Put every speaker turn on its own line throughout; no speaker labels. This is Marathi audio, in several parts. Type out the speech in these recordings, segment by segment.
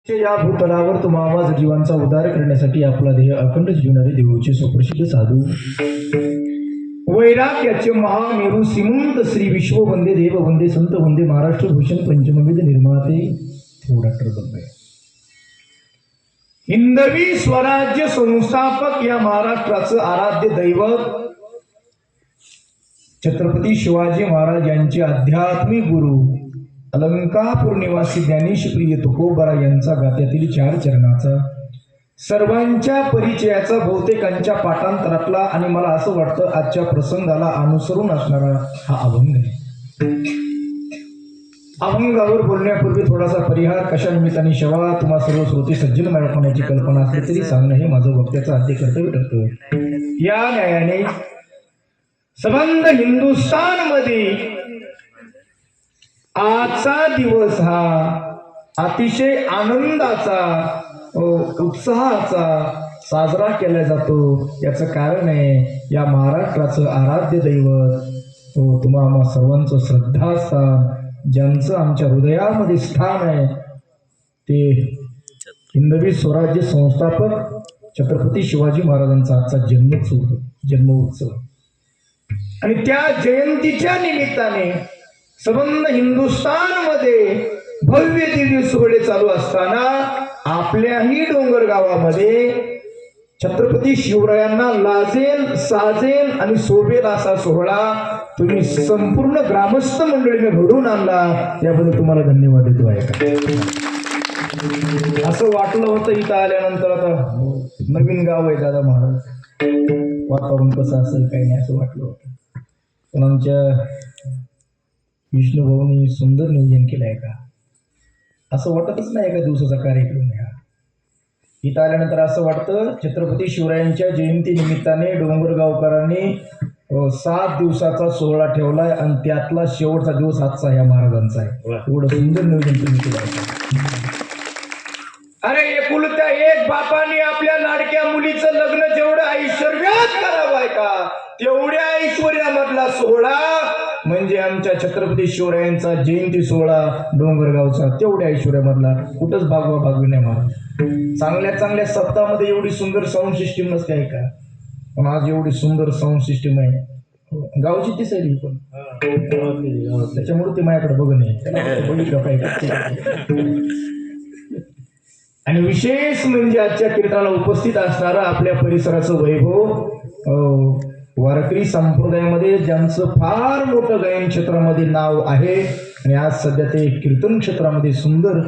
या भूतलावर तो आवाज जीवांचा उद्धार करण्यासाठी आपला देह अखंड जीवनारे देऊचे सुप्रसिद्ध साधू वैराग्याचे महामेरू श्रीमंत श्री विश्व वंदे देव वंदे संत वंदे महाराष्ट्र भूषण पंचमवेद निर्माते डॉक्टर बंबे हिंदवी स्वराज्य संस्थापक या महाराष्ट्राचं आराध्य दैवत छत्रपती शिवाजी महाराज यांचे आध्यात्मिक गुरु अलंकापूर निवासी ज्ञानेश्वरी तुकोबरा यांचा गात्यातील 4 चरणाचा सर्वांच्या परिचयाचा बहुतेकांच्या पाठांतरातला आणि मला असं वाटतं आजच्या प्रसंगाला अनुसरून असणारा हा अभंग आहे. अभंगावर बोलण्यापूर्वी थोडासा परिहार कशा निमित्ताने शेवा तुम्हा सर्व श्रोते सज्जन मिळवण्याची कल्पना असली तरी सांगणं हे माझं वक्त्याचं आद्य कर्तव्य ठरतं. या न्यायाने संबंध हिंदुस्थानमध्ये आजचा दिवस हा अतिशय आनंदाचा उत्साहाचा साजरा केला जातो. याचं कारण आहे या महाराष्ट्राचं आराध्य दैवत तुम्हा सर्वांचं श्रद्धास्थान ज्यांचं आमच्या हृदयामध्ये स्थान आहे ते हिंदवी स्वराज्य संस्थापक छत्रपती शिवाजी महाराजांचा आजचा जन्मोत्सव आणि त्या जयंतीच्या निमित्ताने संबंध हिंदुस्थानमध्ये भव्य दिव्य सोहळे चालू असताना आपल्याही डोंगर गावामध्ये छत्रपती शिवरायांना लाजेल साजेल आणि शोभेल असा सोहळा तुम्ही संपूर्ण ग्रामस्थ मंडळीने घडवून आणला. त्याबद्दल तुम्हाला धन्यवाद देतो आहे का. असं वाटलं होतं इथं आल्यानंतर आता नवीन गाव आहे दादा महाराज वातावरण कसं असेल काही नाही असं वाटलं होतं. पण आमच्या विष्णुभाऊनी सुंदर नियोजन केलं आहे का असं वाटतच नाही एका दिवसाचा कार्यक्रम आहे हा. इथं आल्यानंतर असं वाटतं छत्रपती शिवरायांच्या जयंती निमित्ताने डोंगरगावकरांनी 7 दिवसाचा सोहळा ठेवलाय आणि त्यातला शेवटचा दिवस आजचा ह्या महाराजांचा आहे. एवढं सुंदर नियोजन तुम्ही केलं आहे. अरे एकुलत्या एक बापाने आपल्या लाडक्या मुलीचं लग्न जेवढं ऐश्वर्यात करावं आहे का तेवढ्या ऐश्वर्यामधला सोहळा म्हणजे आमच्या छत्रपती शिवरायांचा जयंती सोहळा डोंगरगावचा तेवढ्या ऐश्वर्यामधला कुठंच भागवी नाही महाराज. चांगल्या सप्ताहामध्ये एवढी सुंदर साऊंड सिस्टीम नसते आहे का. पण आज एवढी सुंदर साऊंड सिस्टीम आहे गावची दिसायली पण त्याच्यामुळे ते माझ्याकडे बघ नाही. आणि विशेष म्हणजे आजच्या कीर्तनाला उपस्थित असणारा आपल्या परिसराचं वैभव वारकरी संप्रदायामध्ये ज्यांचं फार मोठं गायन क्षेत्रामध्ये नाव आहे आणि आज सध्या ते कीर्तन क्षेत्रामध्ये सुंदर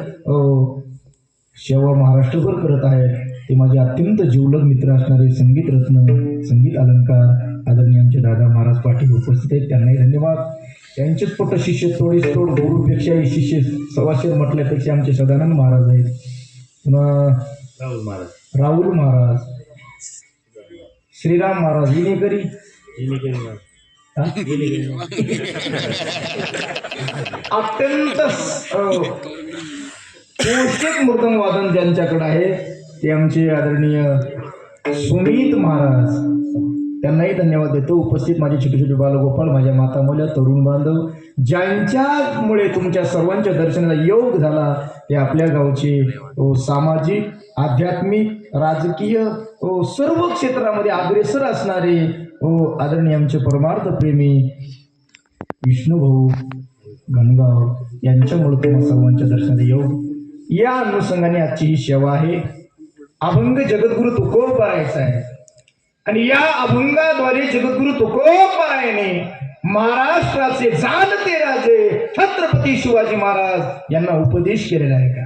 सेवा महाराष्ट्रभर करत आहे ते माझे अत्यंत जिवलग मित्र असणारे संगीत रत्न संगीत अलंकार आदरणीय आमचे दादा महाराज पाटील उपस्थित आहेत. त्यांनाही धन्यवाद. त्यांचेच पट शिष्य थोडीच थोड गुरुपेक्षाही शिष्य सवाशेर म्हटल्यापेक्षा आमचे सदानंद महाराज आहेत. पुन्हा राहुल महाराज श्रीराम महाराज विनेकरी अत्यंत पोषक मृदंग वादन ज्यांच्याकडे आहे ते आमचे आदरणीय सुमित महाराज त्यांनाही धन्यवाद देतो. उपस्थित माझे छोटे छोटे बालगोपाळ माझ्या माता मुलं तरुण बांधव ज्यांच्यामुळे तुमच्या सर्वांच्या दर्शनाला योग झाला ते आपल्या गावचे सामाजिक आध्यात्मिक राजकीय सर्व क्षेत्रामध्ये अग्रेसर असणारे आदरणीय आमचे परमार्थ प्रेमी विष्णुभाऊ घनगाव यांच्यामुळे तुम्हाला सर्वांच्या दर्शनाला योग. या अनुषंगाने आजची ही सेवा आहे. अभंग जगद्गुरु तुकोबरायचा आहे आणि या अभंगाद्वारे जगद्गुरु तुकोबरायाने महाराष्ट्राचे जाणते राजे छत्रपती शिवाजी महाराज यांना उपदेश केलेला आहे का.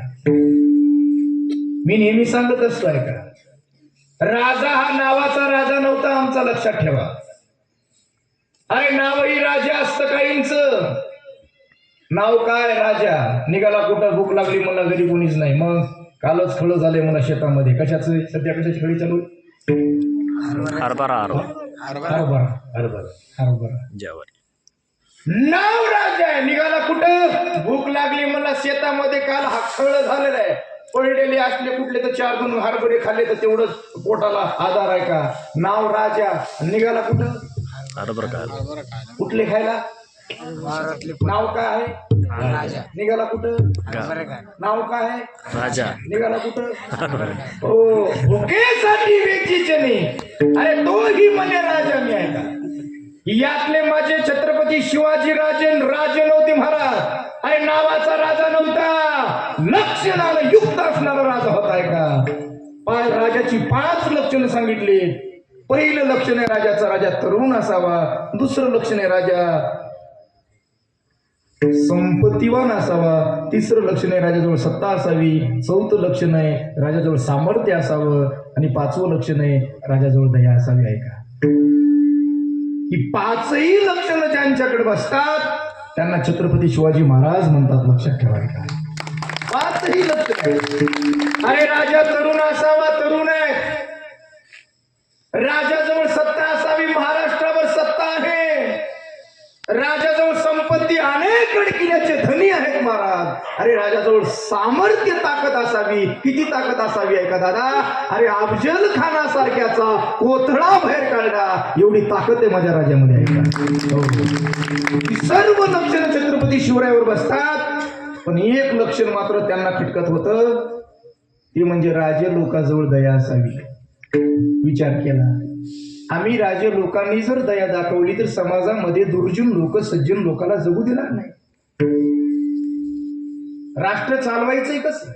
मी नेहमी सांगत असतो आहे का राजा हा नावाचा राजा नव्हता आमचा लक्षात ठेवा. अरे नावही राजा असतं काहींच नाव काय राजा निघाला कुठं भूक लागली मला घरी कोणीच नाही मग कालच खळ झाले मला शेतामध्ये कशाचं सध्या कशाची खळी चालू हरभरा नाव राजा निघाला कुठं भूक लागली मला शेतामध्ये काल खळ झालेला आहे पडलेले असले कुठले तर 4-2 हरभरे खाल्ले तर तेवढंच पोटाला आधार आहे का. नाव राजा निघाला कुठं हरभरा कुठले खायला नाव काय आहे? निघाला कुठं? नाव काय आहे?
राजा.
निघाला कुठं? हो, भुकेसाठी वेचीचे नाही. अरे तोही म्हणे राजा मी आहे का? यातले माझे छत्रपती शिवाजी राजे नव्हते महाराज. अरे नावाचा राजा नव्हता, लक्षणाला युक्त असणारा राजा होता का? राजाची 5 लक्षणं सांगितली. पहिलं लक्षण आहे राजाचा, राजा तरुण असावा. दुसरं लक्षण आहे राजा संपत्तीवान असावा. तिसरं लक्षण आहे राजाजवळ सत्ता असावी. चौथं लक्षण आहे राजाजवळ सामर्थ्य असावं. आणि 5वं लक्षण आहे राजाजवळ दया असावी आहे का? ही 5ही लक्षणं ज्यांच्याकडे बसतात त्यांना छत्रपती शिवाजी महाराज म्हणतात. लक्षात ठेवायला 5ही लक्षणं. अरे राजा तरुण असावा, तरुण आहे. राजाजवळ सत्ता असावी, महाराष्ट्रावर सत्ता आहे. राजाजवळ संपत्ती अनेक किल्ल्याचे धनी आहेत महाराज. अरे राजाजवळ सामर्थ्य ताकद असावी. किती ताकद असावी आहे का दादा? अरे अफजल खानासारख्याचा कोथळा बाहेर काढला एवढी ताकद आहे माझ्या राजामध्ये आहे का? सर्व लक्षणं छत्रपती शिवरायावर बसतात. पण एक लक्षण मात्र त्यांना खटकत होतं, ते म्हणजे राजे लोकांजवळ दया असावी. विचार केला, आम्ही राजे लोकांनी जर दया दाखवली तर समाजामध्ये दुर्जन लोक सज्जन लोकांना जगू देणार नाही. राष्ट्र चालवायचंय कसं?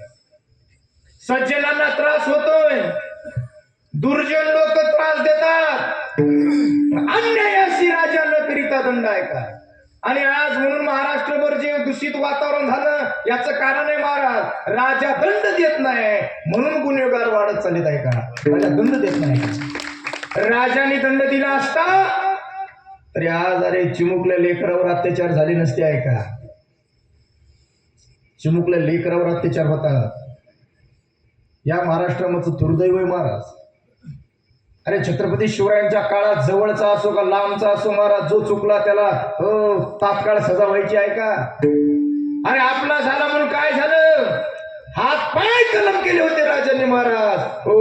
सज्जनांना त्रास होतोय, दुर्जन लोक त्रास देतात. अन्यायाशी राजा न करिता दंड आहे का? आणि आज म्हणून महाराष्ट्रभर जे दूषित वातावरण झालं याचं कारण आहे महाराज, राजा दंड देत नाही म्हणून गुन्हेगार वाढत चालत आहे का? राजा दंड देत नाही का? राजाने दंड दिला असता तरी आज अरे चिमुकल्या लेकरावर अत्याचार झाले नसते आहे का? चिमुकल्या लेकरावर अत्याचार होतात. या महाराष्ट्रामध्ये दुर्दैव आहे महाराज. अरे छत्रपती शिवरायांच्या काळात जवळचा असो का लांबचा असो महाराज, जो चुकला त्याला तात्काळ सजा व्हायची आहे का? अरे आपला झाला म्हणून काय झालं? हात पाय कलम केले होते राजांनी महाराज. हो,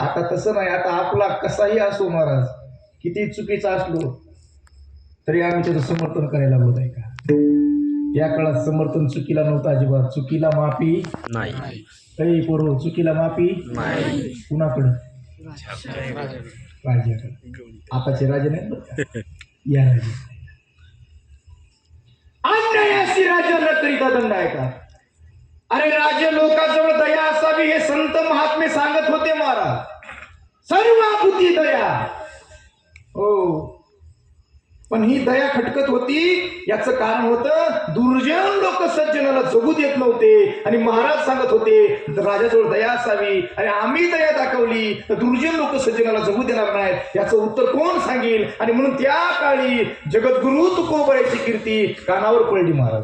आता तसं नाही. आता आपला कसाही असो महाराज, किती चुकीचा असलो तरी आम्ही त्याचं समर्थन करायला होत आहे का? या काळात समर्थन चुकीला नव्हतं अजिबात. चुकीला माफी
नाही.
काही पोरो, चुकीला माफी
नाही.
कुणाकडे? राजाकडे. आताचे राजे नाही या राजे. अन्यायाशी राजा न करिता दंड आहे का? अरे राजे लोकांजवळ दया असावी हे संत महात्मे सांगत होते महाराज. सर्वाभूती दया. हो, पण ही दया खटकत होती. याचं कारण होतं दुर्जन लोक सज्जनाला जगू देत नव्हते. आणि महाराज सांगत होते राजाजवळ दया असावी. आणि आम्ही दया दाखवली तर दुर्जन लोक सज्जनाला जगू देणार नाहीत. याचं उत्तर कोण सांगेल? आणि म्हणून त्या काळी जगद्गुरु तुकोबरायची कीर्ती कानावर पडली महाराज.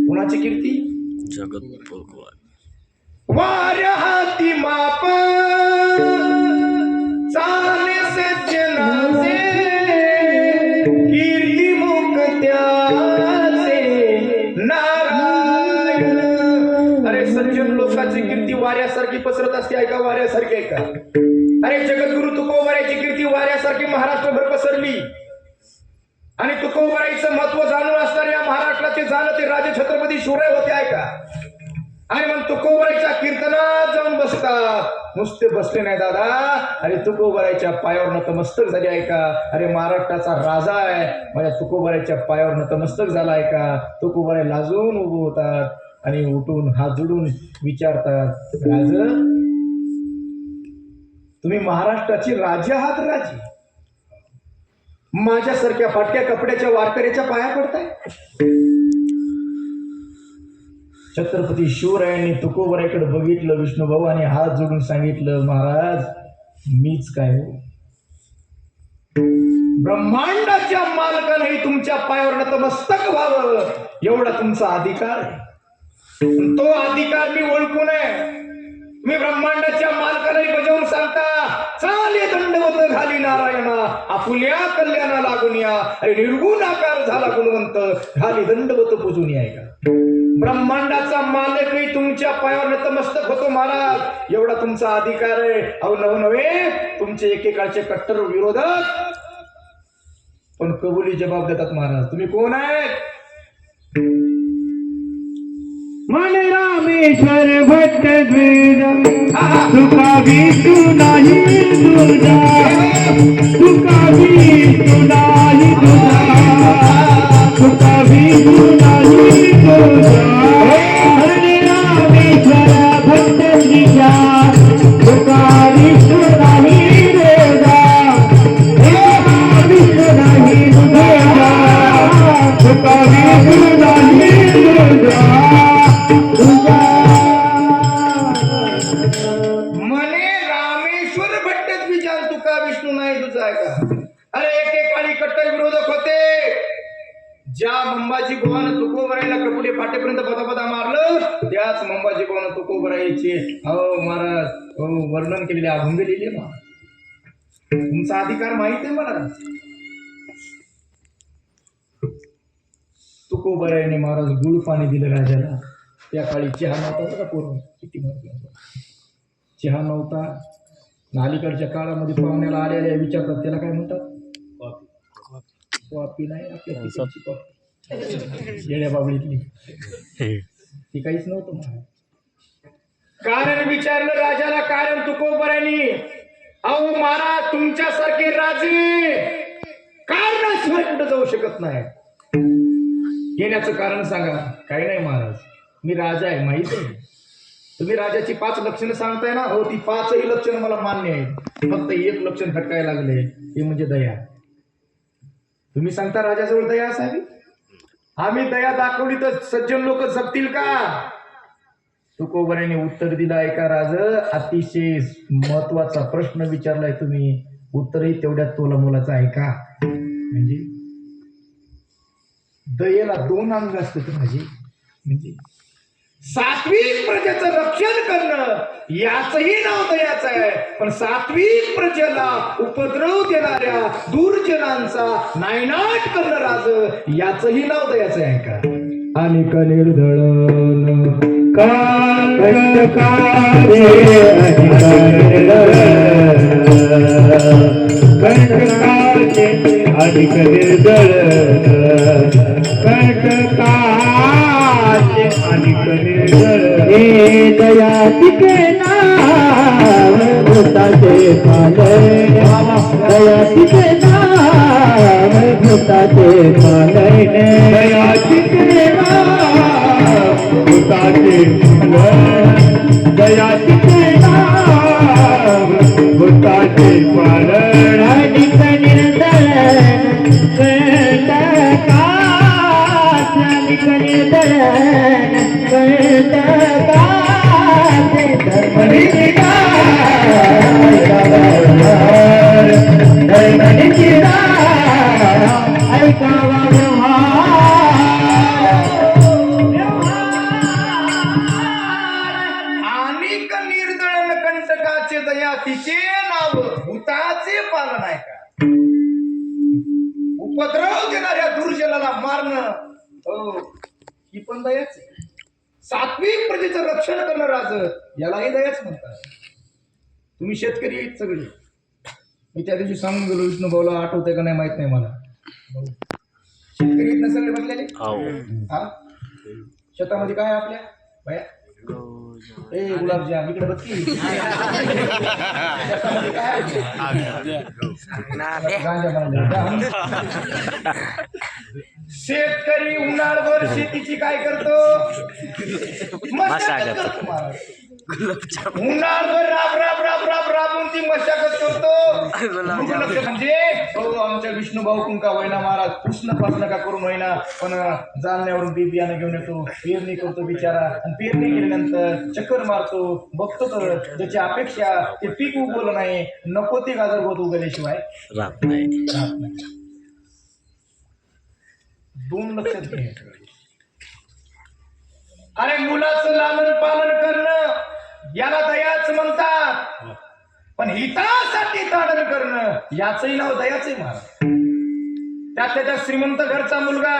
कोणाची कीर्ती?
जगत
वाऱ्या हाती माप चाले सज्जनाचे, कीर्ती मुक्त्याचे नारायण. अरे सज्जन लोकांची कीर्ती वाऱ्यासारखी पसरत असते आहे का? वाऱ्यासारखी आहे का? अरे जगद्गुरु तुकोबारायची कीर्ती वाऱ्यासारखी महाराष्ट्रभर पसरली. आणि तुकोबारायचं महत्व जाणून असणारे या महाराष्ट्राचे जाणते राजे छत्रपती शिवराय होते आहे का? आणि मग तुकोबारायच्या कीर्तनात जाऊन बसतात. नुसते बसले नाही दादा, अरे तुकोबारायच्या पायावर नतमस्तक झाले आहे का? अरे महाराष्ट्राचा राजा आहे, माझ्या तुकोबारायच्या पायावर नतमस्तक झाला आहे का? तुकोबाराय लाजून उभे होतात आणि उठून हात जोडून विचारतात, राज तुम्ही महाराष्ट्राचे राजे आहात? राजे माझ्यासारख्या फाटक्या कपड्याच्या वारकऱ्याच्या पाया पडताय? छत्रपती शिवरायांनी तुकोबारायकडे बघितलं विष्णुभाऊ आणि हात जोडून सांगितलं, महाराज मीच काय हो? ब्रह्मांडाच्या मालकानेही तुमच्या पायावर नतमस्तक व्हावं एवढा तुमचा अधिकार आहे. तो अधिकार मी ओळखू नये. मी ब्रह्मांडाच्या मालकालाही बजावून सांगता, चाले दंडवत घाली नारायणा, आपुल्या कल्याणा लागून या. अरे निर्गुण आकार झाला गुणवंत, घाली दंडवत पूजून आहे का? ब्रह्मांडाचा मालकही तुमच्या पायावर नतमस्तक होतो महाराज, एवढा तुमचा अधिकार आहे. अहो नव नव्हे तुमचे एकेकाळचे कट्टर विरोधक पण कबुली जबाब देतात महाराज. तुम्ही कोण आहेत?
मन रामेश्वर भट्ट द्विज तुका विष्णू नाही तुझा तुका विष्णू नाही तुझा तुका विष्णू नाही तुझा मन रामेश्वर भट्ट द्विज तुका विष्णू नाही तुझा तुका विष्णू नाही तुझा तुका विष्णू नाही तुझा
म्हणे रामेश्वर भट्ट विचार तुका विष्णू नाही तुझा आहे का? अरे एकेकाळी कट्टर विरोधक होते. ज्या मंबाजी बुवानं तुकोबराईला कपुले फाटेपर्यंत पदापदा मारलं त्याच मंबाजी बुवानं तुकोबराईचे हो महाराज हो वर्णन केलेले अभंग लिहिले महाराज. तुमचा अधिकार माहित आहे मला. तुकोबराईने महाराज गुळ पाणी दिलं राजाला. त्या काळी चहा नव्हता बघा पूर्ण किती महत्वाचा चहा नव्हता. अलीकडच्या काळामध्ये पाहुण्याला आलेल्या विचारतात त्याला काय म्हणतात? कॉफी नाही आपल्या तिकडची कॉफी येड्या बाबळीतली ती काहीच नव्हतं महाराज. कारण विचारलं राजाला कारण तुकोबराईनी अहो महाराज तुमच्यासारखे राजे कारणाशिवाय कुठं जाऊ शकत नाही. येण्याचं कारण सांगा. काही नाही महाराज मी राजा आहे माहित आहे. तुम्ही राजाची 5 लक्षणं सांगताय ना. हो ती 5ही लक्षणं मला मान्य आहेत. फक्त एक लक्षण खटकायला लागले ते म्हणजे दया. तुम्ही सांगता राजाजवळ दया असावी. आम्ही दया दाखवली तर सज्जन लोक जगतील का? तुकोबराईने उत्तर दिलं ऐका राज अतिशय महत्वाचा प्रश्न विचारलाय तुम्ही. उत्तरही तेवढ्यात तोला मोलाचं ऐका. म्हणजे दयेला 2 अंग असतात माझे. म्हणजे सात्विक प्रजेचं रक्षण करणं याचही नाव दयाचं आहे. पण सात्विक प्रजेला उपद्रव देणाऱ्या दुर्जनांचा नायनाट करणं राज याचही नाव दयाचं आहे का? आणि निर्धळन
अधिक निर्दळ कंटकाचे अधिक निर्दळ हे दयातिके नाव भूताचे पालय दयातिके नाव भूताचे पालय दयातिके नाव भूताचे पालय दयातिके नाव भूताचे पालय अधिक निर्दळ
अनेक निर्दळन कंटकाचे दया तिचे नाव भूताचे पालन आहे का? उपद्रव देणाऱ्या दुर्जनाला मारणं हो ही पण दयाच आहे. सात्विक प्रजेचं रक्षण करणं राज यालाही दयाच म्हणतात. तुम्ही शेतकरी आहेत सगळे. मी त्या दिवशी सांगून गेलो विष्णू भाऊला आठवतंय का नाही माहित नाही मला. शेतकरी आहेत ना सगळे बसलेले. हा शेतामध्ये काय आहे आपल्या बाया ए गुलाबजाम इकडे बघ की शेतामध्ये काय शेतकरी उन्हाळभर शेतीची काय करतो? मशागत करतो महाराज. उन्हाळभर राब राब राब राब राबून ती मशागत करतो. म्हणजे हो आमच्या विष्णू भाऊ कुंका होईना महाराज पुसणं पासणं का करून होईना पण जालन्यावरून बी बियाणं घेऊन येतो पेरणी करतो बिचारा. आणि पेरणी केल्यानंतर चक्कर मारतो बघतो तर त्याची अपेक्षा ते पीक उगवलं नाही नको ते गाजरगोत उगवल्याशिवाय राहत नाही. 2 लक्षात घे. अरे मुलाचं लालन पालन करणं याला दयाच म्हणतात. पण हितासाठी ताडण करणं याचंही नाव दयाच आहे महाराज. त्यात त्याच्या श्रीमंत घरचा मुलगा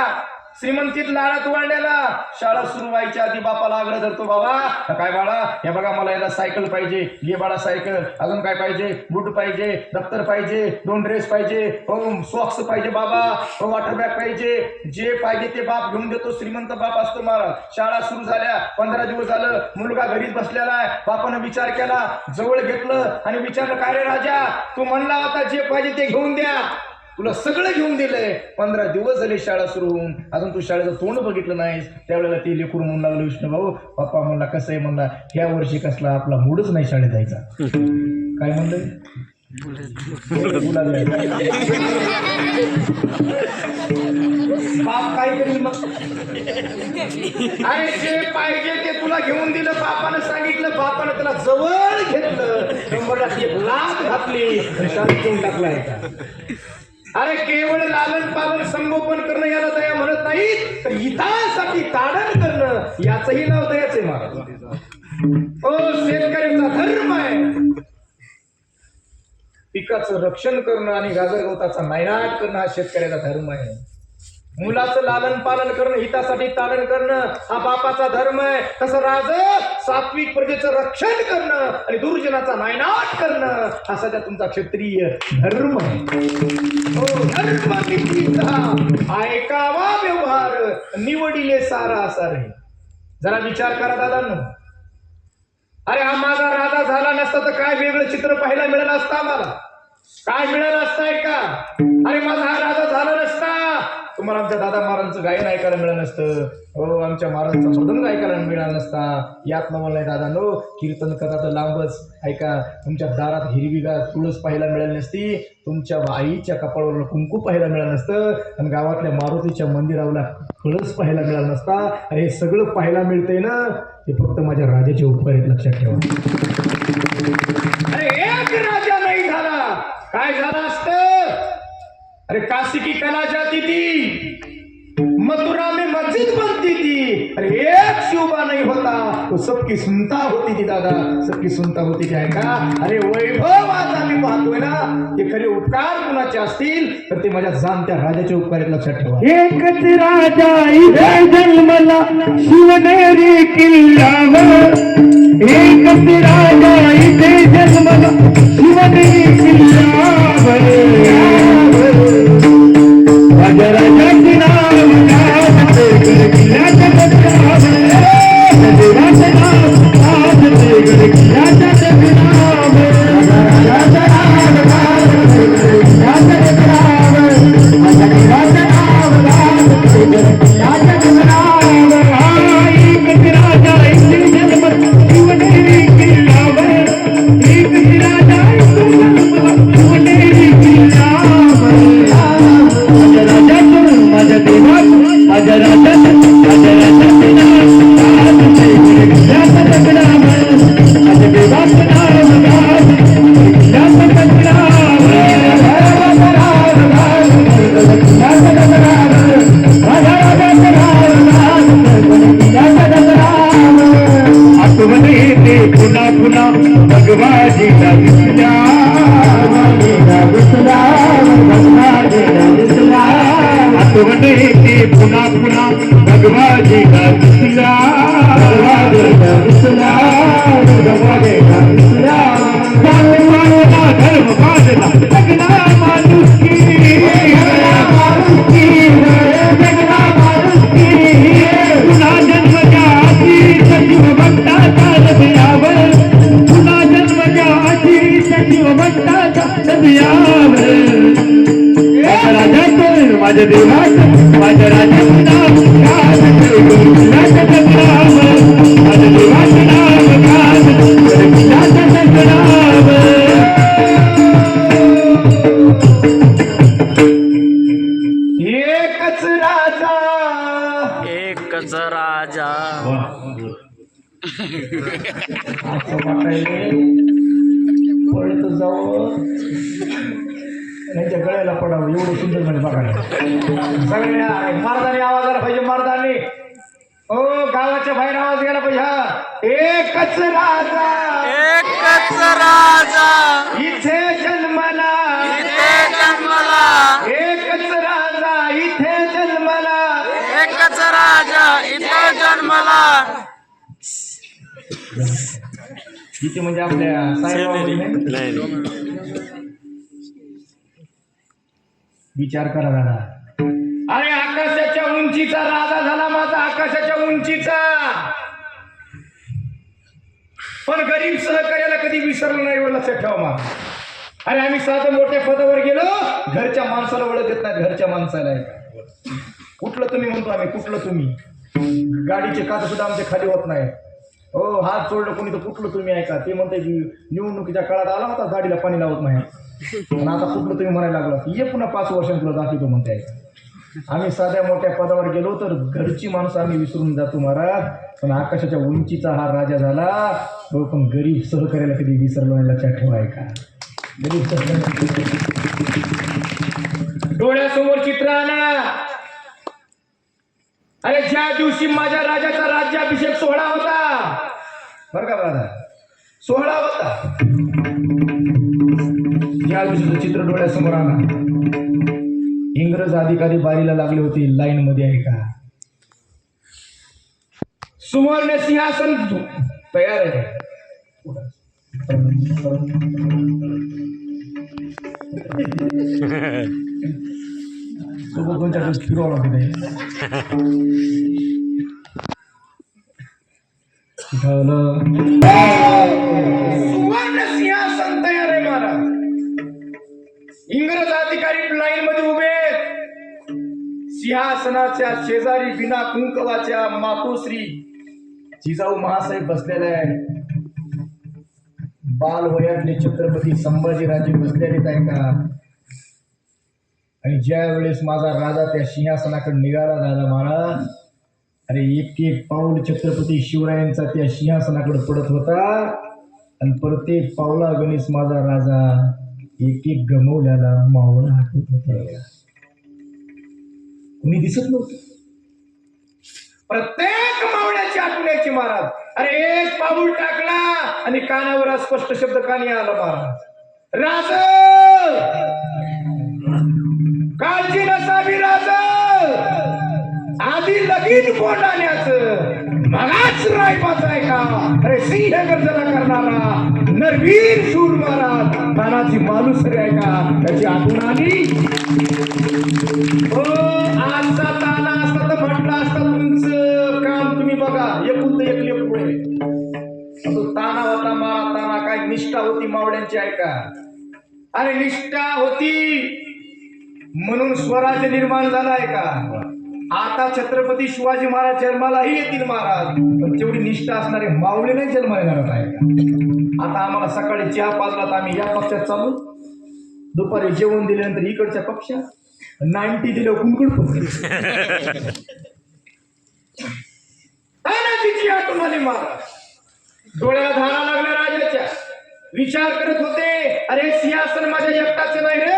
श्रीमंतीत लाडात वाढलेला शाळा सुरू व्हायच्या आधी बापाला आग्रह धरतो, बाबा काय बाळा हे बघा मला याला सायकल पाहिजे, घे बाळा सायकल, अजून काय पाहिजे, बूट पाहिजे, दप्तर पाहिजे, 2 ड्रेस पाहिजे, हो सॉक्स पाहिजे बाबा, हो वॉटर बॅग पाहिजे, जे पाहिजे ते बाप घेऊन देतो. श्रीमंत बाप असतो महाराज. शाळा सुरू झाल्या, 15 दिवस झालं, मुलगा घरीच बसलेला आहे. बापानं विचार केला, जवळ घेतलं आणि विचारलं, काय रे राजा, तू म्हणला होता जे पाहिजे ते घेऊन द्या, तुला सगळं घेऊन दिलंय. 15 दिवस झाले शाळा सुरू होऊन, अजून तू शाळेचं तोंड बघितलं नाहीस. त्यावेळेला ते लेकरू म्हणू लागलं, विष्णू भाऊ पप्पा म्हणला कसं आहे, म्हणला ह्या वर्षी कसला आपला मूडच नाही शाळेत जायचा. काय म्हणलं, बाप काय करील मग. अरे जे पाहिजे ते तुला घेऊन दिलं, बापानं सांगितलं, बापानं त्याला जवळ घेतलं, 100 लाख घातली, शाळेत घेऊन टाकला. अरे केवळ लालन पालन संगोपन करणं याला दया म्हणत नाही, तर हितासाठी ताडण करणं याचंही नाव दयाच आहे महाराज. हो शेतकऱ्याचा धर्म आहे पिकाचं रक्षण करणं आणि गाजरगवताचा नायनाट करणं, हा शेतकऱ्याचा धर्म आहे. मुलाचं लालन पालन करणं, हितासाठी तारण करणं हा बापाचा धर्म आहे. तसं राज सात्विक प्रजेचं रक्षण करणं आणि दुर्जनाचा नायनाट करणं हा सध्या तुमचा क्षत्रिय धर्म आहे. हो धर्म नीतीचा ऐकावा व्यवहार, निवडिले सारा सारे. जरा विचार करा दादांनो. अरे हा माझा राजा झाला नसता तर काय वेगळं चित्र पाहायला मिळालं असतं आम्हाला, काय मिळालं असतंय का. अरे माझा हा राजा झाला नसता तुम्हाला आमच्या दादा महाराजांचं गायन ऐकायला मिळालं नसतं, हो आमच्या महाराजांचा मृदंग ऐकायला मिळाला नसता. यात न मला दादा नो कीर्तन कथा तर लांबच ऐका, तुमच्या दारात हिरवीगार तुळस पाहायला मिळाली नसती, तुमच्या आईच्या कपाळावर कुंकू पाहायला मिळालं नसतं, आणि गावातल्या मारुतीच्या मंदिराला कळस पाहायला मिळाला नसता. अरे हे सगळं पाहायला मिळतंय ना, ते फक्त माझ्या राजाचे उपकार आहेत, लक्षात ठेवा. अरे एक राजा नाही झाला, काय झालं असतं. अरे काशी की कला जाती थी, मथुरा में मस्जिद बनती थी. अरे एक शिवबा नहीं होता तो सबकी सुनता होती थी दादा, सबकी सुनता होती थी. आहे का. अरे वैभव आज आम्ही पाहतोय ना, ते खरे उपकार कुणाचे असतील तर ते माझ्या जाणत्या राजाचे उपकार आहेत, लक्षात ठेवा.
एकच राजा इथे जन्मला शिवनेरी किल्ल्यावर, एकच राजा इथे जन्मला शिवनेरी किल्ल्यावर. राजा राजाचे नाव किल्ल्याच्या पत्रावर, राजाचे नाव किल्ल्याच्या पत्रावर, राजाचं नाव किल्ल्याच्या पत्रावर, राजाचं नाव किल्ल्याच्या पत्रावर. एकच राजा इथे जन्मला शिवनेरी किल्ल्यावर, एकच राजा इथे जन्मला शिवनेरी किल्ल्यावर. माझ्या देवाचं माझ्या राजाचं माझ्या राजाचं नाव किल्ल्याच्या पत्रावर, माझ्या देवाचं नाव किल्ल्याच्या पत्रावर, किल्ल्याच्या पत्रावर, माझ्या राजाचं नाव किल्ल्याच्या पत्रावर. आठवण येते पुन्हा पुन्हा भगवाजीला दिसल्या, आठवण येते पुन्हा पुन्हा भगवाजीला दिसल्या, धर्म बांधला जगना माणुसकी, जगना माणुसकी. पुन्हा जन्म जाती सजीव भक्ताचा हृदयावर, पुन्हा जन्म जाती सजीव भक्ताचा हृदयावर. माझ्या राजाचं माझ्या देवाचं माझ्या राजाचं नाव किल्ल्याच्या पत्रावर, माझ्या देवाचं नाव किल्ल्याच्या पत्रावर.
एकच राजा
एकच राजा.
पळत जावं त्यांच्या गळ्याला पडावं, एवढं सुंदर म्हणजे बघायला. सगळ्या मर्दाने आवाज आला पाहिजे, मर्दाने. हो गावाच्या बाहेर आवाज गेला पाहिजे. हा एकच राजा,
एकच राजा
इथे जन्मला,
इथे जन्मला,
एकच राजा इथे जन्मला,
एकच जन्मला
तिथे म्हणजे आपल्या साईबाबांनी
नाही
विचार करा दादा. अरे आकाशाच्या उंचीचा राजा झाला माझा, आकाशाच्या उंचीचा. पण गरीब सहकार्याला कधी विसरलो नाही, व लक्षात ठेवा मा. अरे आम्ही साधं मोठ्या पदावर गेलो, घरच्या माणसाला ओळख देत नाही. घरच्या माणसाला कुठलं तुम्ही म्हणतो आम्ही, कुठलं तुम्ही. गाडीचे काच सुद्धा आमचे खाली होत नाही. हो, हात सोडलं कोणी तर कुठलं तुम्ही ऐका. ते म्हणते की निवडणुकीच्या काळात आला होता, गाडीला पाणी लावत नाही. पण आता कुठलं तुम्ही म्हणायला लागला, ये पुन्हा 5 वर्षांनी तुला दाखवतो म्हणते ऐका. आम्ही साध्या मोठ्या पदावर गेलो तर घरची माणसं आम्ही विसरून जातो महाराज. पण आकाशाच्या उंचीचा हा राजा झाला, हो. पण गरीब सहकार्याला कधी विसरलो नाही, लक्षात ठेवा ऐका. गरीब डोळ्यासमोर चित्र आणा. अरे ज्या दिवशी माझ्या राजाचा राज्याभिषेक सोहळा होता, बरं का दादा, सोहळा होता, ज्या दिवशीचं चित्र डोळ्यासमोर आणा. इंग्रज अधिकारी बारीला लागले होते लाईन मध्ये ऐका. सुवर्ण सिंहासन तयार आहे. कोणत्या फिरवा तिथे सुवर्ण सिंहासन तयार आहे महाराज. इंग्रज अधिकारी लाईन मध्ये उभे. सिंहासनाच्या शेजारी बिना कुंकवाच्या मातोश्री जिजाऊ महासाहेब बसलेले आहे. बाल वयातले छत्रपती संभाजीराजे बसलेले आहे का. आणि ज्या वेळेस माझा राजा त्या सिंहासनाकडे निघाला झाला महाराज, अरे एक एक पाऊल छत्रपती शिवरायांचा त्या सिंहासनाकडे पडत होता. आणि प्रत्येक पावला गणेश माझा राजा एक एक गमवल्याला मावळा आठवत होता. कुणी दिसत नव्हतं. प्रत्येक मावळ्याची आठवण्याची महाराज. अरे एक पाऊल टाकला आणि कानावर स्पष्ट शब्द कानी आला महाराज, राज काळजी नसावी राज, आधी लगीन कोंडाण्याचं मलाच रायबाचा आहे का. अरे सिंह गर्जना करणारा नरवीर शूर महाराज तानाची मालुसरी आहे का, त्याची आठवण आली. हो, आजचा ताना असता तर म्हटलं असतं तुमचं काम तुम्ही बघा, एकूण एक लेकरू आहे. तो ताना होता मारा ताना, काय निष्ठा होती मावळ्यांची आहे का. अरे निष्ठा होती म्हणून स्वराज्य निर्माण झाला आहे का. आता छत्रपती शिवाजी महाराज जन्मालाही येतील महाराज, पण तेवढी निष्ठा असणारे मावळे नाही जन्माला येणार आहे का. आता आम्हाला सकाळी चहा पाजला तर आम्ही या पक्षात चालू, दुपारी जेवण दिल्यानंतर इकडच्या पक्षात, 90 दिलं कुंकड पण तिची आठवण आली महाराज. डोळ्याला धारा लागल्या राजाच्या. विचार करत होते, अरे सिंहासन माझ्या एकटाचे नाही रे.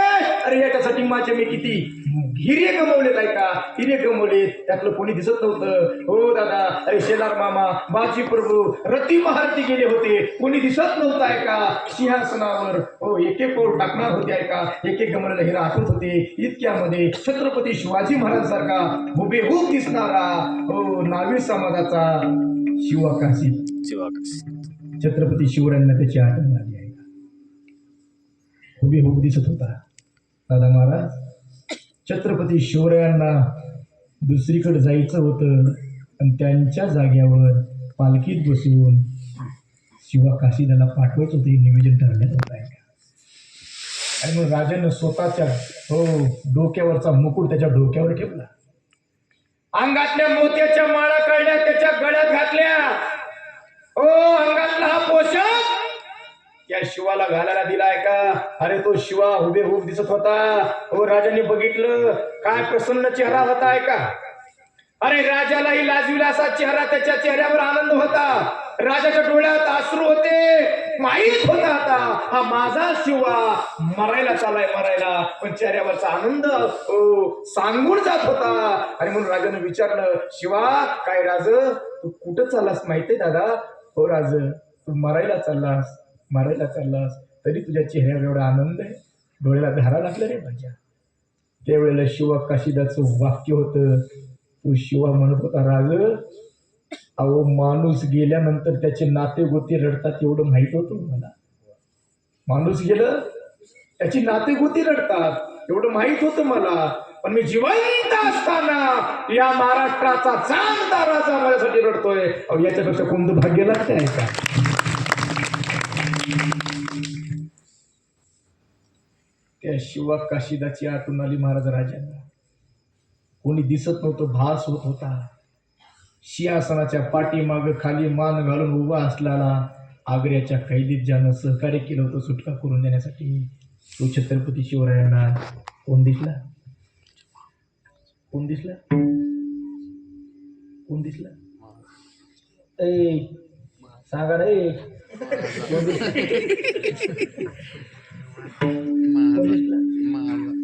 अरे याच्यासाठी माझे मी किती हिरे गमवलेत आहे का, हिरे गमवले, त्यातलं कोणी दिसत नव्हतं. हो दादा, अरे शेलार मामा, बाजी प्रभू, रती महारती गेले होते, कोणी दिसत नव्हतं आहे का सिंहासनावर. हो, एक एक पाऊल टाकणार होते आहे का, एक एक गमवलेला हिरा आठवत होते. इतक्यामध्ये छत्रपती शिवाजी महाराज सारखा हुबेहूब दिसणारा, हो, नावी समाजाचा शिवाकाशी छत्रपती शिवरायांना त्याची आठवण आली आहे. हुबेहूब दिसत होता दादा महाराज. छत्रपती शिवरायांना दुसरीकडे जायचं होतं आणि त्यांच्या जाग्यावर पालखीत बसून शिवा काशीदाला पाठवायचं होतं, हे नियोजन ठरण्यात होत आहे. आणि मग राजानं स्वतःच्या डोक्यावरचा मुकुट त्याच्या डोक्यावर ठेवला. अंगातल्या मोत्याच्या माळा काढल्या, त्याच्या गळ्यात घातल्या. अंगातला हा पोशाख त्या शिवाला घालायला दिलाय का. अरे तो शिवा हुबेहूब दिसत होता. राजाने बघितलं, काय प्रसन्न चेहरा होता आहे का. अरे राजालाही लाजविला असा चेहरा, त्याच्या चेहऱ्यावर आनंद होता. राजाच्या डोळ्यात अश्रू होते. माहीत होता आता हा माझा शिवा मरायला चालाय, मरायला, पण चेहऱ्यावरचा आनंद सांगून जात होता. आणि म्हणून राजाने विचारलं, शिवा काय राज, तू कुठं चाललास माहितीये दादा. हो राज, तू मरायला चाललास, मारायला चाललास, तरी तुझ्या चेहऱ्यावर एवढा आनंद आहे, डोळ्याला धारा लागल्या रे माझ्या. त्यावेळेला शिवा काशीदाचं वाक्य होतं. तो शिवा म्हणत होता, राज अहो माणूस गेल्यानंतर त्याचे नाते गोते रडतात एवढं माहित होतं मला. माणूस गेलं त्याची नाते गोती रडतात एवढं माहित होतं मला. पण मी जिवंत असताना या महाराष्ट्राचा चांगला राजा माझ्यासाठी रडतोय. अहो याच्यापेक्षा कोणतं भाग्य लागते आहे का? त्या शिवा काशिदाची आठवण आली महाराज राजांना. कोणी दिसत नव्हतं, भास होत होता. सिंहासनाच्या पाठीमाग खाली मान घालून उभा असलेला आग्र्याच्या कैदीत ज्यानं सहकार्य केलं होतं सुटका करून देण्यासाठी, तो छत्रपती शिवरायांना कोण दिसला? कोण दिसला? कोण दिसला? ए सांगा रे, कोण दिसला? कोण दिसला?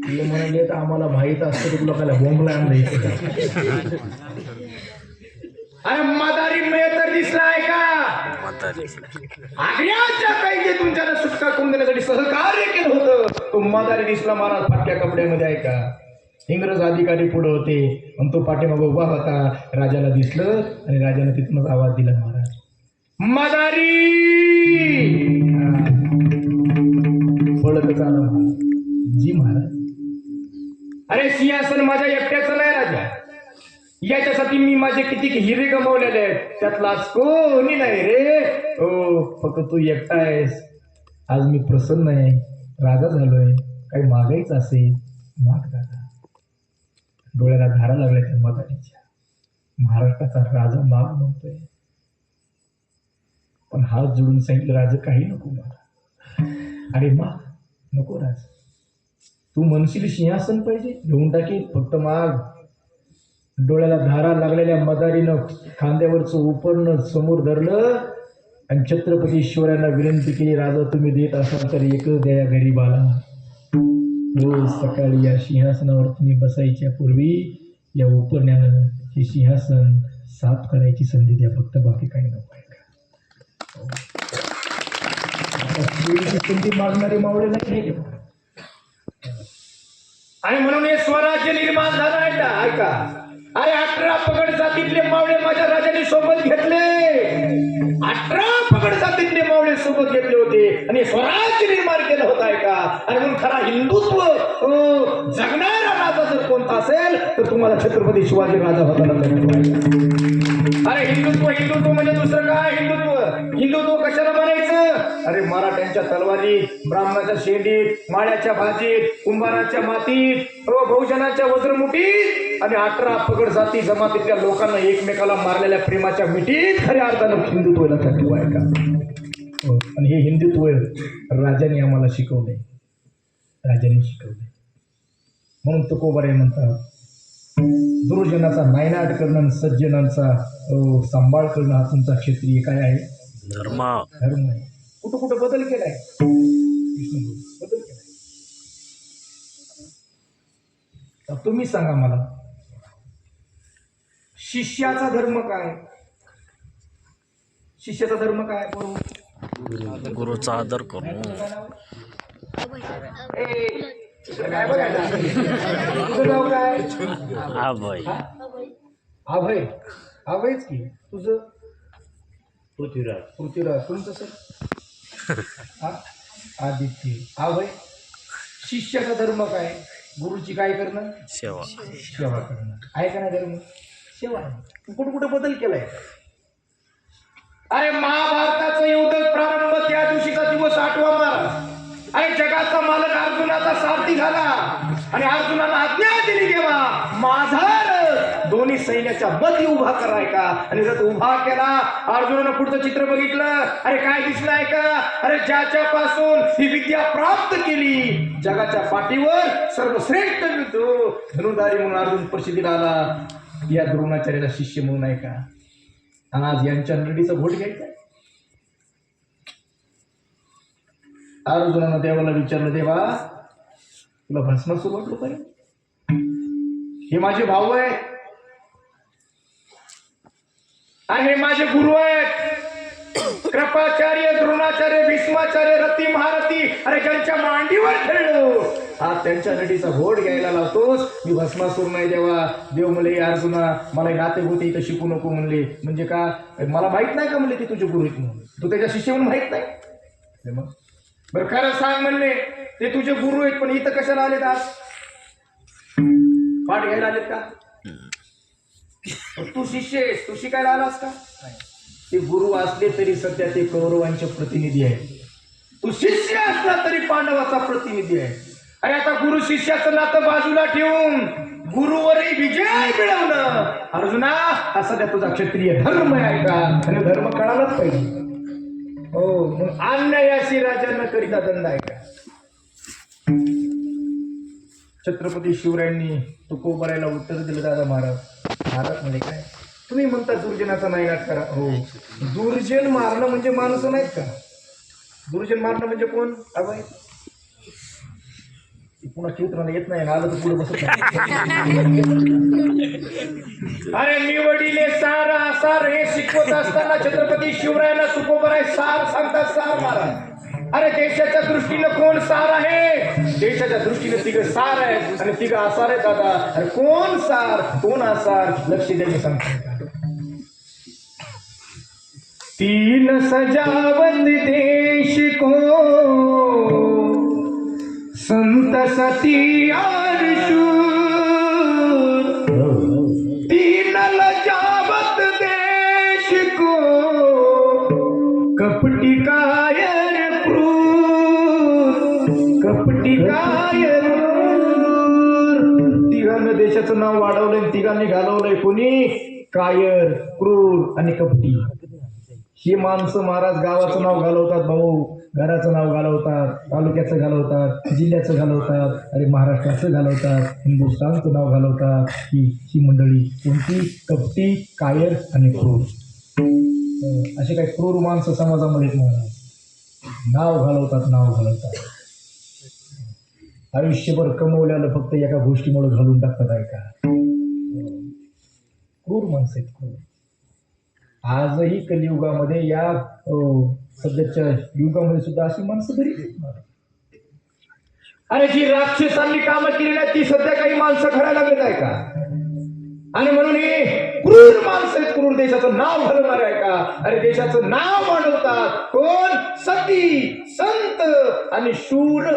तुला म्हणाले तर आम्हाला माहित असतं तर तुला काय बोंबला आणलं. अरे मदारी मेहतर दिसलाय का? आग्र्याच्या कैदीतून ज्यानं सुटका करून देण्यासाठी सहकार्य केलं होतं तो मदारी दिसला महाराज. फाटक्या कपड्यामध्ये आहे का? इंग्रज अधिकारी पुढे होते आणि तो पाठीमागे उभा होता. राजाला दिसलं आणि राजाने तिथूनच आवाज दिला, महाराज मदारी. पळतच आला महाराज. जी महाराज. अरे सिंहासन माझ्या एकट्याचं नाही राजा, याच्यासाठी मी माझे किती हिरे गमावलेले आहेत, त्यातलाच कोणी नाही रे. हो फक्त तू एकटा आहेस. आज मी प्रसन्न आहे, राजा झालोय. काही मागायचं असेल माग दादा. डोळ्याला धारा लागल्या त्या मदारीच्या. महाराष्ट्राचा राजा माग म्हणतोय, पण हात जोडून सांगितलं राजा काही नको मला. अरे माग नको राज, तू म्हणशील सिंहासन पाहिजे घेऊन टाकेल, फक्त माग. डोळ्याला धारा लागलेल्या मदारीनं खांद्यावरचं उपरणं समोर धरलं आणि छत्रपती ईश्वरांना विनंती केली, राजा तुम्ही देत असाल तर एकच द्या या गरीबाला. रोज सकाळी या सिंहासनावर तुम्ही बसायच्या पूर्वी या उपरण्यानं हे सिंहासन साफ करायची संधी द्या, फक्त बाकी काही नको आहे का? संधी मागणारे मावळे नाही. आणि म्हणून हे स्वराज्य निर्माण झालं आहे का? ऐका, अरे 18 पगड जातीतले मावळे माझ्या राजाने सोबत घेतले. 18 पगड जातीतले मावळे सोबत घेतले होते आणि स्वराज्य निर्माण केलं होतं. ऐका, आणि म्हणून खरा हिंदुत्व जगणारा राजा जर कोणता असेल तर तुम्हाला छत्रपती शिवाजी राजा होता. अरे हिंदुत्व हिंदुत्व म्हणजे दुसरं काय? हिंदुत्व कशाला बनायचं? अरे मराठ्यांच्या तलवारीत, ब्राह्मणाच्या शेंडीत, माळ्याच्या भाजीत, कुंभाराच्या मातीत, बहुजनाच्या वज्रमुठीत आणि 18 पगड जाती जमातीतल्या लोकांना एकमेकाला मारलेल्या प्रेमाच्या मिठीत खऱ्या अर्थानं हिंदुत्व लक्षात ठेवा. आहे का? आणि हे हिंदुत्व राजाने आम्हाला शिकवलंय, राजाने शिकवलंय. म्हणून तुकोबाराय म्हणतात, दुर्जनाचा नायनाट करणं, सज्जनांचा सांभाळ करणं हा तुमचा क्षत्रिय काय आहे? धर्म. धर्म आहे. कुठं कुठं बदल केलाय? बदल केलाय. तुम्ही सांगा मला, शिष्याचा धर्म काय? शिष्याचा धर्म काय? बरोबर,
गुरुचा आदर करू.
काय बघायला तुझं नाव काय?
अभय.
अभय. अभयच की. तुझं? पृथ्वीराज. पृथ्वीराज. तुमचं सर? आदित्य. अभय. शिष्याचा धर्म काय? गुरुची काय करणं?
सेवा.
सेवा करणं आहे का नाही? धर्म सेवा. कुठं कुठं बदल केलाय? अरे महाभारताचं युद्ध प्रारंभ त्या दिवशीचा दिवस आठवा. अरे जगाचा मालक अर्जुनाचा सारथी झाला आणि अर्जुनाला आज्ञा दिली तेव्हा माझा रथ दोन्ही सैन्याच्या मध्ये उभा कराय का. आणि रथ उभा केला. अर्जुनानं पुढचं चित्र बघितलं. अरे काय दिसलंय का? अरे ज्याच्यापासून ही विद्या प्राप्त केली, जगाच्या पाठीवर सर्वश्रेष्ठ धनुर्धारी म्हणून अर्जुन प्रसिद्धीला आला. या द्रोणाचार्याला शिष्य म्हणून आहे का? आज यांच्या नडीचं घोट घ्यायचं. अर्जुनानं देवाला विचारलं, देवा तुला भस्म सुरुवात पाहिजे? हे माझे भाऊ आहेत आणि हे माझे गुरु आहेत, कृपाचार्य, द्रोणाचार्य, भीष्माचार्य, रती महारथी. अरे ज्यांच्या मांडीवर खेळलो आज त्यांच्या नडीचा घोट घ्यायला लावतोस. मी भस्मासूर नाही देवा, देव म्हणले अर्जुना मला नाते होते इथं शिकू नको म्हणले. म्हणजे का मला माहित नाही का म्हणले ते तुझे गुरु आहेत म्हणून, तू त्याच्या शिष्य म्हणून माहित नाही. मग बरं खरं सांग म्हणले ते तुझे गुरु आहेत, पण इथं कशाला आलेत आज? पाठ घ्यायला आलेत का? तू शिष्य आहेस, तू शिकायला आलास का? ते गुरु असले तरी सध्या ते कौरवांचे प्रतिनिधी आहेत. तू शिष्य असला तरी पांडवाचा प्रतिनिधी आहे. अरे आता गुरु शिष्याचं नातं बाजूला ठेवून गुरुवरही विजय मिळवणं अर्जुना हा सध्या तुझा क्षत्रिय धर्म आहे का? आणि धर्म कळालाच पाहिजे. हो, मग अन्यायाशी राजांना करिता दंड आहे का? छत्रपती शिवरायांनी तुकोबरायला उत्तर दिलं. दादा महाराज महाराज म्हणजे काय? तुम्ही म्हणता दुर्जनाचा नायनाट करा. हो, दुर्जन मारणं म्हणजे माणसं नाहीत का? दुर्जन मारणं म्हणजे कोण? अभय पुन्हा कीर्तनाला येत नाही, आलं तर पुढे बसत नाही. अरे मी वडीले सार आसार हे शिकवत असताना छत्रपती शिवरायांना तुकोबराय सार सांगतात. सार महाराज अरे देशाच्या दृष्टीनं कोण सार आहे? देशाच्या दृष्टीनं तिघ सार आहे आणि तिघ आसार आहे दादा. अरे कोण सार कोण आसार लक्ष द्यायला सांगतात. तीन सजावत देश को संत सती और शूर, तीन लजावत देश को कपटी कायर क्रूर, कपटी कायर क्रूर. तिघांनी देशाचं नाव वाढवलंय, तिघांनी घालवलंय कोणी? कायर, क्रूर आणि कपटी. ही माणसं महाराज गावाचं नाव घालवतात, भाऊ घराचं नाव घालवतात, तालुक्याचं घालवतात, जिल्ह्याचं घालवतात, अरे महाराष्ट्राचं घालवतात, हिंदुस्थानचं नाव घालवतात. ही मंडळी कोणती? कपटी, कायर आणि क्रूर. असे काही क्रूर माणसं समाजामध्ये महाराज नाव घालवतात, नाव घालवतात. आयुष्यभर कमवल्याला फक्त एका गोष्टीमुळे घालून टाकतात. आहे का? क्रूर माणसं आहेत, क्रूर. आजही कलियुगामध्ये या सध्याच्या युगामध्ये सुद्धा अशी माणसं बरीच आहेत. अरे जी राक्षसांनी कामं केलेली आहेत ती सध्या काही माणसं घडायला लागत आहे का? आणि म्हणून हे क्रूर माणसं आहेत, क्रूर देशाचं नाव घालवणार आहे का? अरे देशाचं नाव वाढवतात कोण? सती, संत आणि शूर.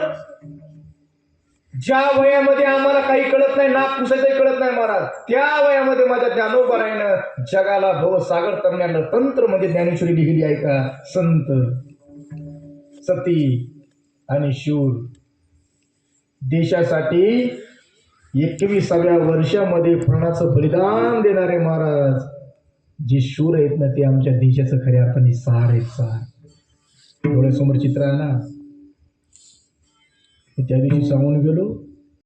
ज्या वयामध्ये आम्हाला काही कळत नाही, नाक पुसायचंही कळत नाही महाराज, त्या वयामध्ये माझ्या ज्ञानोबरायनं जगाला भवसागर करण्यानं तंत्र मध्ये ज्ञानेश्वरी लिहिली आहे का? संत, सती आणि शूर. देशासाठी 21व्या वर्षामध्ये प्राणाचं बलिदान देणारे महाराज जे शूर आहेत ना, ते आमच्या देशाचं खऱ्या अर्थाने सार आहेत. सार डोळ्यासमोर चित्र आहे ना. त्या दिवशी सांगून गेलो